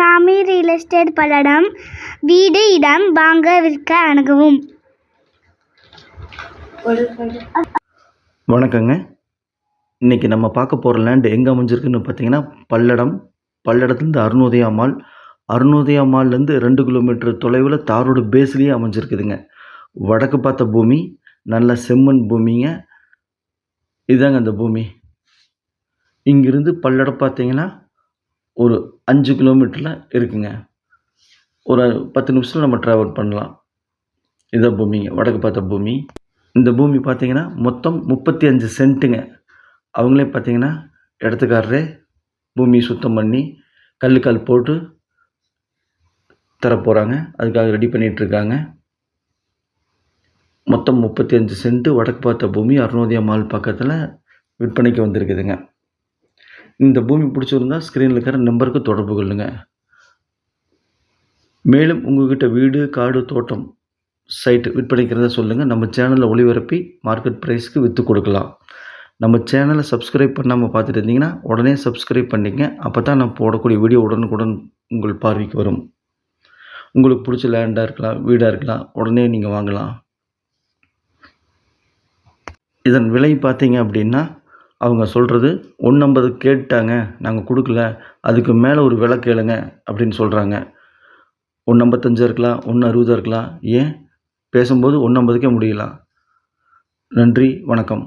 சாமி real estate Palladam. வீடு இடம் வாங்க விற்க அணுகவும். வணக்கங்க. இன்றைக்கி நம்ம பார்க்க போகிற லேண்டு எங்கே அமைஞ்சிருக்குன்னு பார்த்தீங்கன்னா பல்லடத்துலேருந்து அருணோதயா மால்லேருந்து 2 கிலோமீட்டர் தொலைவில் தாரோடு பேஸ்லேயே அமைஞ்சிருக்குதுங்க. வடக்கு பார்த்த பூமி, நல்ல செம்மண் பூமிங்க. இதுதாங்க அந்த பூமி. இங்கிருந்து பல்லடம் பார்த்தீங்கன்னா ஒரு 5 கிலோமீட்டரில் இருக்குங்க. ஒரு 10 நிமிஷத்தில் நம்ம ட்ராவல் பண்ணலாம். இதான் பூமிங்க, வடக்கு பார்த்த பூமி. இந்த பூமி பார்த்தீங்கன்னா மொத்தம் 35 சென்ட்டுங்க. அவங்களே பார்த்தீங்கன்னா இடத்துக்காரரே பூமி சுத்தம் பண்ணி கல்லுக்கால் போட்டு தரப்போகிறாங்க. அதுக்காக ரெடி பண்ணிகிட்ருக்காங்க. மொத்தம் 35 சென்ட்டு வடக்கு பார்த்த பூமி அருணோதயா மால் பக்கத்தில் விற்பனைக்கு வந்திருக்குதுங்க. இந்த பூமி பிடிச்சிருந்தா ஸ்க்ரீனில் இருக்கிற நம்பருக்கு தொடர்பு கொள்ளுங்க. மேலும் உங்கள்கிட்ட வீடு, காடு, தோட்டம், சைட்டு விற்பனைக்கிறத சொல்லுங்கள். நம்ம சேனலில் ஒளிபரப்பி மார்க்கெட் ப்ரைஸ்க்கு விற்று கொடுக்கலாம். நம்ம சேனலை சப்ஸ்கிரைப் பண்ணாமல் பார்த்துட்டு இருந்தீங்கன்னா உடனே சப்ஸ்கிரைப் பண்ணிங்க. அப்போ தான் நான் போடக்கூடிய வீடியோ உடனுக்குடன் உங்கள் பார்வைக்கு வரும். உங்களுக்கு பிடிச்ச லேண்டாக இருக்கலாம், வீடாக இருக்கலாம், உடனே நீங்கள் வாங்கலாம். இதன் விலை பார்த்தீங்க அப்படின்னா அவங்க சொல்கிறது 150 கேட்டாங்க, நாங்கள் கொடுக்கல, அதுக்கு மேலே ஒரு விலை கேளுங்க அப்படின்னு சொல்கிறாங்க. 155 இருக்கலாம், 160 இருக்கலாம், ஏன் பேசும்போது 150க்கே முடியலாம். நன்றி, வணக்கம்.